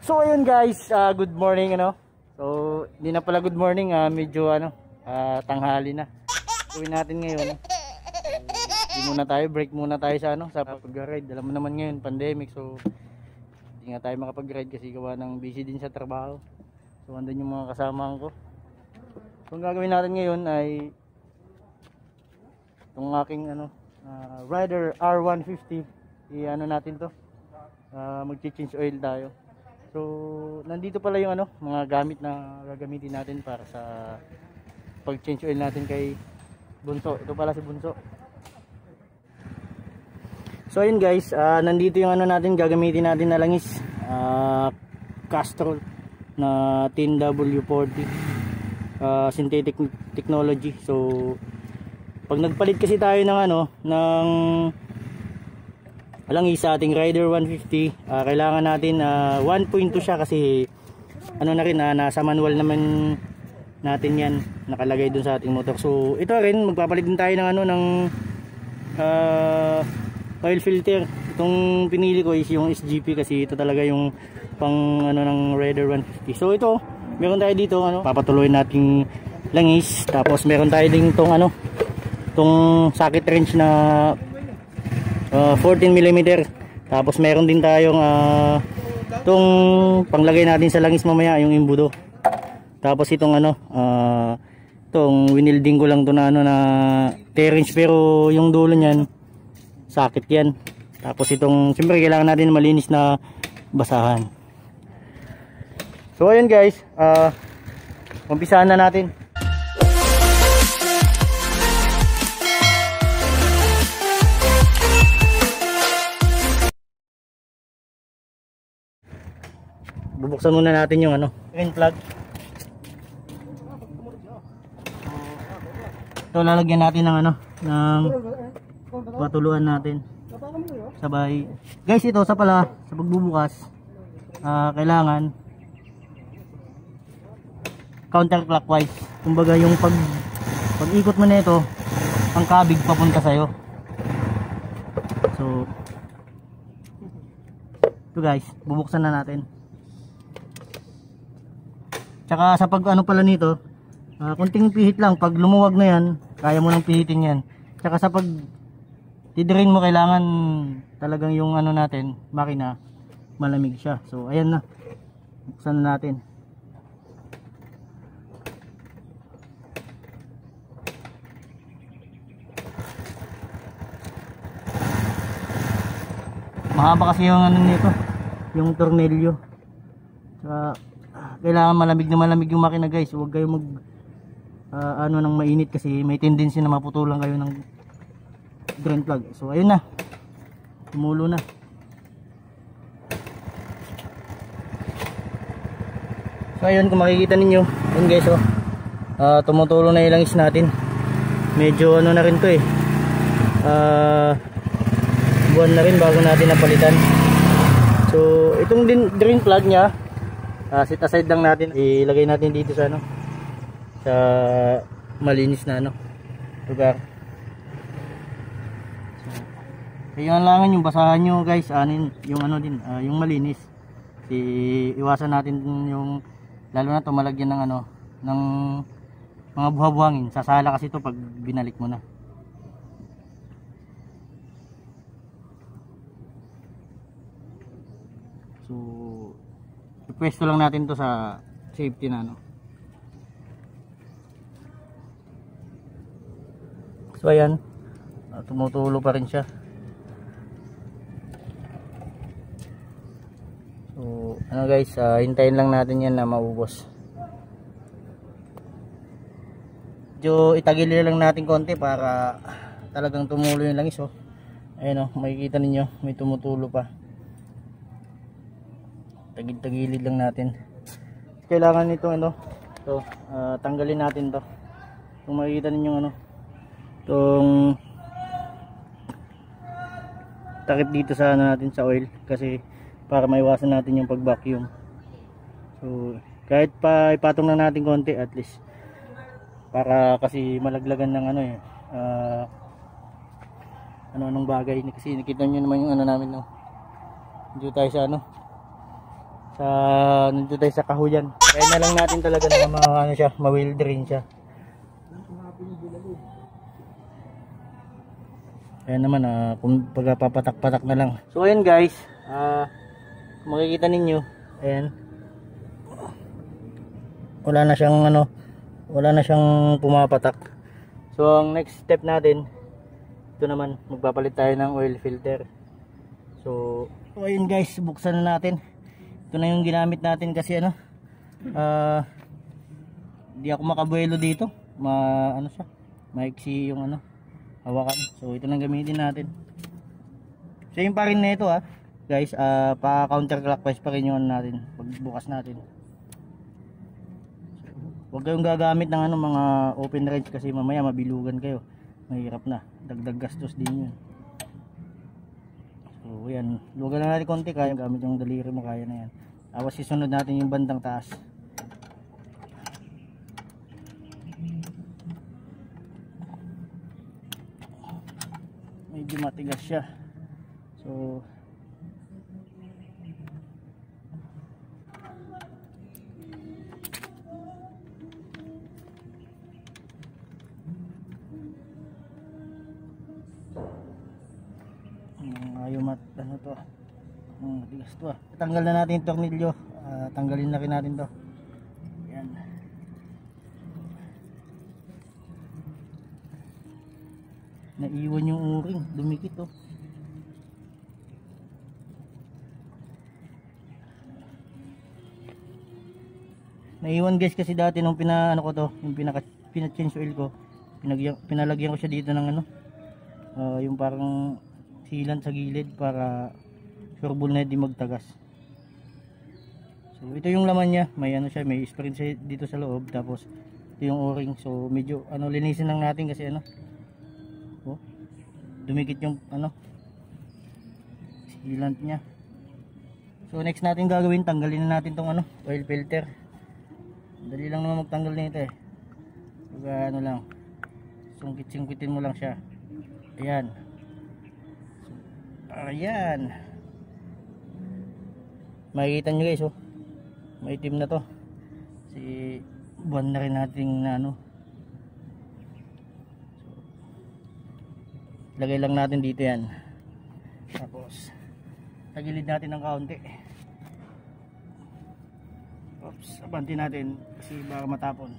So ayun guys, good morning ano. So hindi na pala good morning, medyo tanghali na. Gawin natin ngayon. Hindi muna tayo, break muna tayo sa sa pag-ride. Alam mo naman ngayon, pandemic, so hindi nga tayo makapag-ride kasi gawa ng busy din sa trabaho. So andun yung mga kasamahan ko. So ang gagawin natin ngayon ay itong aking Rider R150. Natin to. Mag-change oil tayo. So nandito pala yung mga gamit na gagamitin natin para sa pag-change oil natin kay Bunso. Ito pala si Bunso. So ayun guys, nandito yung natin gagamitin natin na langis, Castrol na 10W40 synthetic technology. So pag nagpalit kasi tayo ng langis sa ating Rider 150, kailangan natin 1.2 siya kasi na rin, nasa manual naman natin yan nakalagay dun sa ating motor. So ito rin, magpapalit din tayo ng oil filter. Itong pinili ko is yung SGP kasi ito talaga yung pang ng Rider 150. So ito, meron tayo dito papatuloy nating langis, tapos meron tayo ding tong socket wrench na 14mm. Tapos meron din tayong itong panglagay natin sa langis mamaya, yung imbudo. Tapos itong itong winilding ko lang to na na 10 inch, pero yung dulo niyan sakit yan. Tapos itong siyempre kailangan natin malinis na basahan. So ayun guys, umpisahan na natin. Bubuksan muna natin yung drain plug. Ito lalagyan natin ng patuluan natin. Sabay. Guys, ito sa pagbubukas, kailangan counterclockwise. Kumbaga yung pag-ikot mo na ito, ang kabig papunta sa'yo. So ito guys, bubuksan na natin. Tsaka sa pala nito, kunting pihit lang. Pag lumuwag na yan, kaya mo nang pihitin yan. Tsaka sa pag tidrain mo, kailangan talagang yung natin, makina, malamig siya. So ayan na, buksan na natin. Mahaba kasi yung nito, yung tornilyo. Tsaka kailangan malamig na malamig yung makina guys. Huwag kayo mag nang mainit kasi may tendency na maputulan kayo ng drain plug. So ayun na, tumulo na. So ayun, kung makikita ninyo, yun guys, tumutulo na yung langis natin. Medyo na rin to buwan na rin bago natin napalitan. So itong drain plug nya, set aside lang natin, ilagay natin dito sa sa malinis na lugar. So kailangan yung basahan nyo guys, yung yung malinis. Iwasan natin yung, lalo na to, malagyan ng mga buha-buhangin. Sasala kasi to pag binalik mo na. So pwesto lang natin to sa safety na So ayan, tumutulo pa rin siya. So guys, hintayin lang natin yan na maubos. Medyo itagilid lang natin konti para talagang tumulo yung langis. Ayun makikita ninyo, may tumutulo pa. Tagilid lang natin. Kailangan nito tanggalin natin to. Kung makikita ninyo itong takip dito sa natin sa oil, kasi para maiwasan natin yung pag vacuum. So kahit pa ipatong na natin konti, at least para kasi malaglagan ng anong bagay. Kasi nakita nyo naman yung namin dito tayo sa sa nandito tayo sa kahuyan. Kaya na lang natin talaga na ano siya, ma-wheel drain siya. Kaya naman kung pagpapatak-patak na lang. So ayun guys, makikita ninyo, ayan. Wala na siyang wala na siyang pumapatak. So ang next step natin, ito naman, magpapalit tayo ng oil filter. So ayun guys, buksan na natin. Ito na yung ginamit natin kasi hindi ako makabuelo dito. Ano siya, maiksi yung hawakan. So ito nang gamitin natin. Same pa rin na ito guys, pa counterclockwise pa rin yung natin pagbukas natin. Huwag kayong gagamit ng mga open wrench kasi mamaya mabilugan kayo. Mahirap na, dagdag gastos din yun. So yan, lugan na natin konti, kaya gamit yung daliri mo, kaya na yan. Tapos isunod natin yung bandang taas. Medyo matigas siya. So ayaw to, matigas to Tanggal na natin yung tornilyo. Tanggalin na rin natin to. Yan. Naiwan yung o-ring, dumikit naiwan guys kasi dati nung ko to, yung pina-change oil ko, pinalagyan ko siya dito ng yung parang sealant sa gilid para sureball na di magtagas. So ito yung laman niya, may siya, may spring dito sa loob, tapos ito yung o-ring. So medyo linisin lang natin kasi dumikit yung sealant niya. So next natin gagawin, tanggalin na natin tong oil filter. Dali lang naman magtanggal nito lang, sungkit-sungkitin mo lang siya. Ayan. Ayan, makikita nyo guys maitim na to kasi buwan na rin natin na lagay lang natin dito yan, tapos tagilid natin ng kaunti. Oops, abanti natin kasi baka matapon.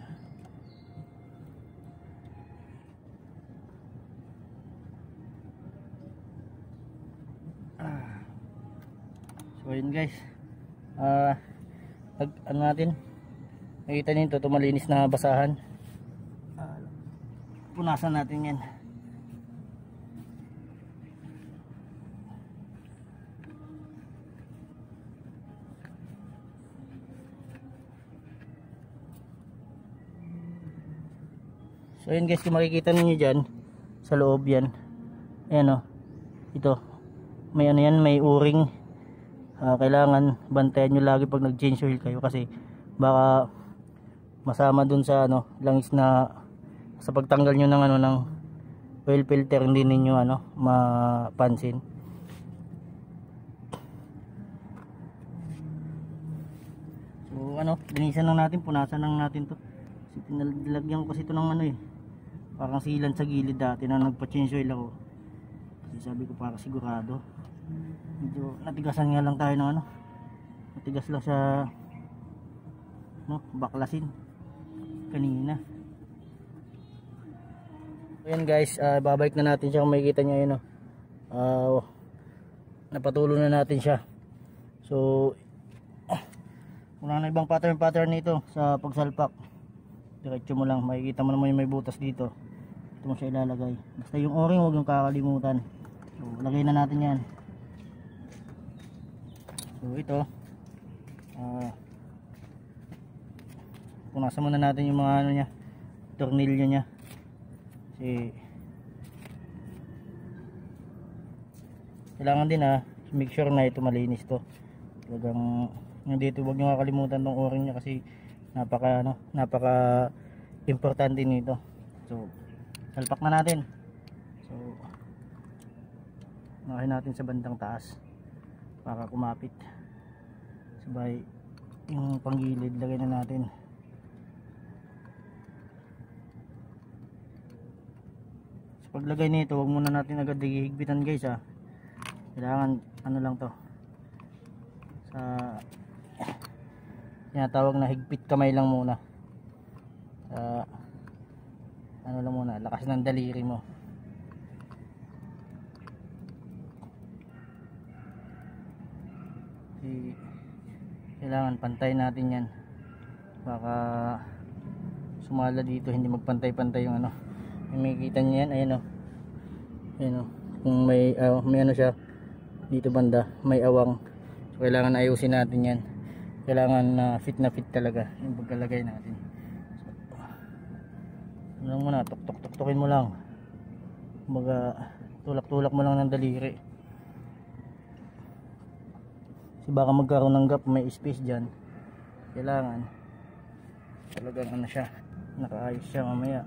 So yun guys, natin, nakita nyo ito, malinis na basahan. Punasan natin yan. So yun guys, kung makikita niyo dyan sa loob yan, ayan ito, may yan, may o-ring. Kailangan bantayan nyo lagi pag nag change oil kayo kasi baka masama dun sa langis na sa pagtanggal nyo ng ng oil filter, hindi ninyo mapansin. So linisan lang natin, punasan lang natin to kasi pinalagyan ko kasi ito ng parang sealant sa gilid dati na nagpa change oil ako kasi sabi ko para sigurado. Medyo natigasan nga lang tayo ng natigas lang sa baklasin kanina. Ayan guys, babalik na natin siya. Kung makikita nyo yun napatulo na natin siya. So wala na ibang pattern nito sa pagsalpak, diretso mo lang, makikita mo naman yung may butas dito, ito mo siya ilalagay. Basta yung o-ring huwag yung kakalimutan. So lagay na natin yan. So ito punasan muna natin yung mga niya, tornilyo niya kasi kailangan din make sure na ito malinis to. Talagang dito huwag nyo kakalimutan tong o-ring niya kasi napaka importante nito. So salpak na natin. So unahin natin sa bandang taas para kumapit. So sabay yung panggilid lagay na natin. Sa paglagay nito, huwag muna natin agad higpitan guys ha. Kailangan ano lang to, sa tinatawag na higpit kamay lang muna, sa ano lang muna, lakas ng daliri mo. Kailangan pantay natin yan, baka sumala dito, hindi magpantay-pantay yung ano. May makikita nyo yan, ayan o, ayan o, kung may ano siya dito banda, may awang. So kailangan ayusin natin yan, kailangan na fit talaga yung pagkalagay natin. So, ano muna, tuktukin mo lang, kumbaga tulak mo lang ng daliri, kasi baka magkaroon ng gap, may space dyan. Kailangan talagang ano siya, nakaayos siya mamaya.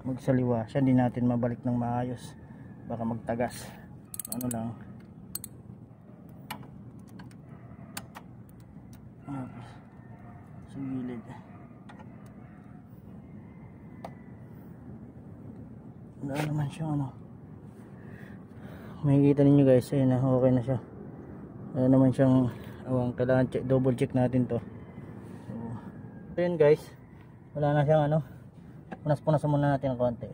Magsaliwa siya, hindi natin mabalik ng maayos, baka magtagas. Ano lang, sa gilid. Wala naman siya ano, makikita ninyo guys, ayun na, okay na siya. Wala naman siyang awang, kailangan double check natin to. So ayun guys, wala na siyang ano, punas-punasan muna natin ng konti.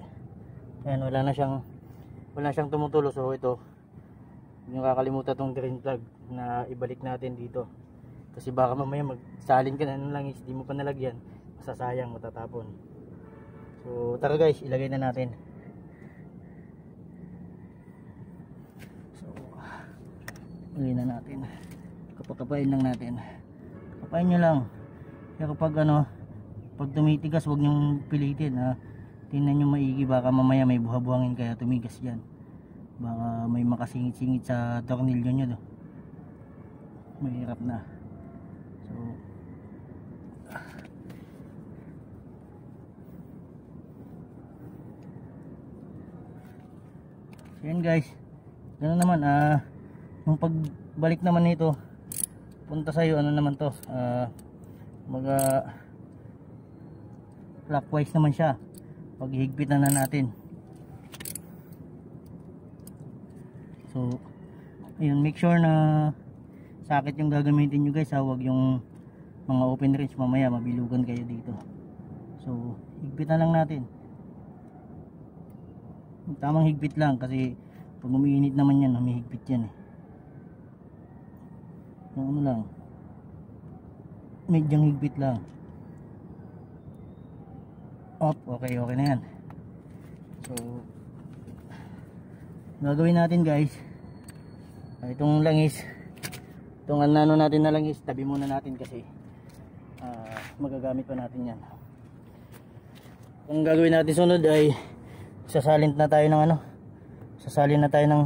Ayan, wala na siyang tumutulo. So ito, yung kakalimutan tong drain plug na ibalik natin dito, kasi baka mamaya magsalin ka na ng langis, di mo pa nalagyan, masasayang, matatapon. So tara guys, ilagay na natin. So ilagay na natin, kapakapain lang natin, kapain nyo lang. Kaya kapag ano, pag tumitigas, huwag nyong pilitin ha. Tingnan nyo maigi, baka mamaya may buha-buhangin kaya tumigas dyan. Baka may makasingit-singit sa tornilyo nyo do. Mahirap na. So yan guys, ganoon naman, yung pagbalik naman nito punta sa'yo, ano naman to, clockwise naman siya. Paghihigpitan na natin. So ayun, make sure na sakit yung gagamitin nyo guys ha. Huwag yung mga open range, mamaya mabilugan kayo dito. So higpitan lang natin, tamang higpit lang, kasi pag umiinit naman yan, humihigpit yan eh. Yung ano lang, medyang higpit lang. Okay na yan. So gagawin natin guys, itong langis, itong ano natin na langis, tabi muna natin kasi magagamit pa natin yan. Ang gagawin natin sunod ay sasalin na tayo ng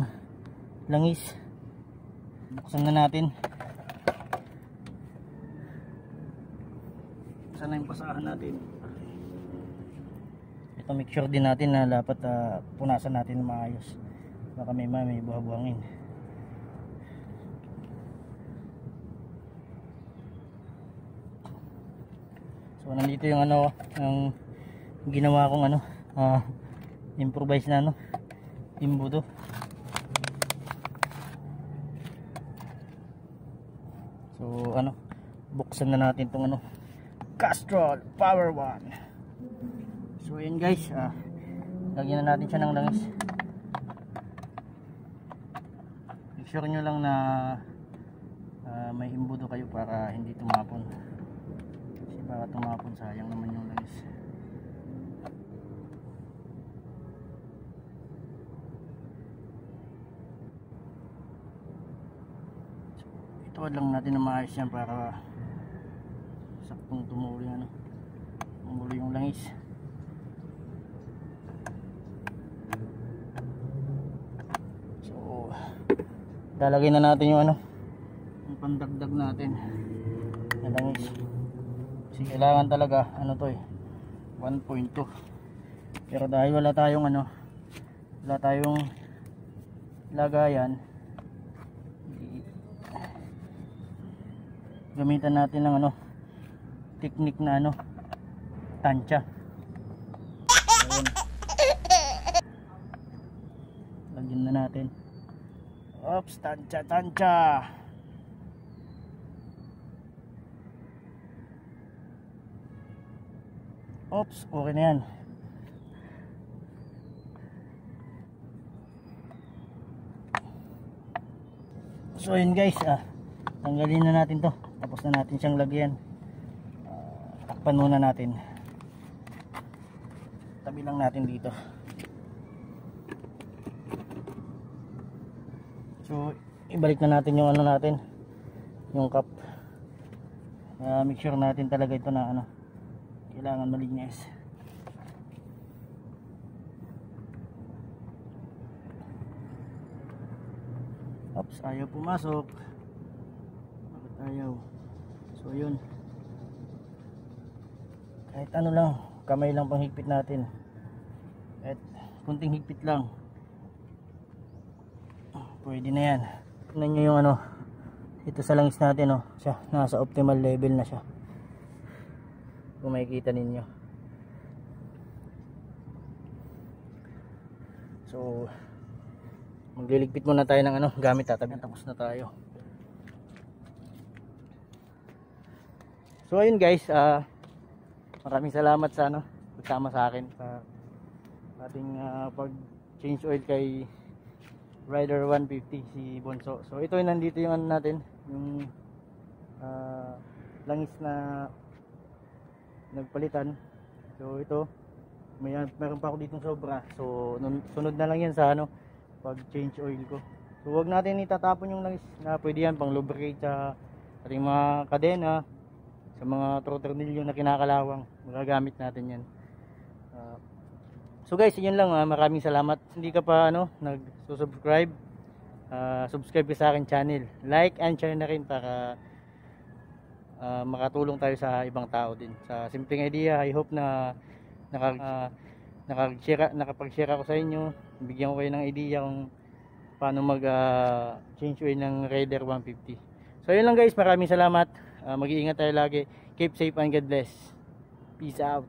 langis. Buksan na natin. Buksan na yung pasahan natin. Ito, make sure din natin na dapat punasan natin na maayos, baka may buha-buhangin. So nandito yung ano, ang ginawa kong ano, improvise na ano, imbudo. So ano, buksan na natin tong ano, Castrol Power 1. So ayan guys, lagyan na natin siya ng langis. Make sure nyo lang na may imbudo kayo para hindi tumapon, kasi baka tumapon, sayang naman yung langis. Ituwad lang natin na maayos yan para saktong tumulo yung langis. Lalagay na natin yung ano, yung pandagdag natin na langis, kasi kailangan talaga ano to 1.2, pero dahil wala tayong lagayan, gamitan natin ng ano, technique na ano, tansya. Ayun. Lagyan na natin. Oops, tansya. Oops, okay na yan. So yun guys, tanggalin na natin to. Tapos na natin siyang lagyan. Takpan muna natin. Tabi lang natin dito. So ibalik na natin yung ano natin, yung cup. Make sure natin talaga ito na ano, kailangan malinis. Oops, ayaw pumasok. Bakit ayaw? So yun, kahit ano lang, kamay lang pang higpit natin, kahit kunting higpit lang, pwede na yan. Tignan nyo yung ano, ito sa langis natin, oh, siya, nasa optimal level na siya, kung makikita ninyo. So magliligpit muna tayo ng ano, gamit, tatabi, tapos na tayo. So ayun guys, maraming salamat sa ano, pagsama sa akin sa ating pag change oil kay Rider 150 si Bonso. So ito yung nandito yung ano natin, yung langis na nagpalitan. So ito, meron pa ako ditong sobra. So sunod na lang yan sa ano, pag change oil ko. So wag natin itatapon yung langis na pwede yan pang lubricate sa ating mga kadena, sa mga tornilyo na kinakalawang, magagamit natin yan. So guys, yun lang, maraming salamat. Hindi ka pa ano, nag-subscribe, subscribe ka sa akin channel, like and share na rin para makatulong tayo sa ibang tao din. Sa simpleng idea, I hope na nakapag-share ako sa inyo, bigyan ko kayo ng idea kung paano mag change oil ng Raider 150. So yun lang guys, maraming salamat. Mag-iingat tayo lagi. Keep safe and God bless. Peace out.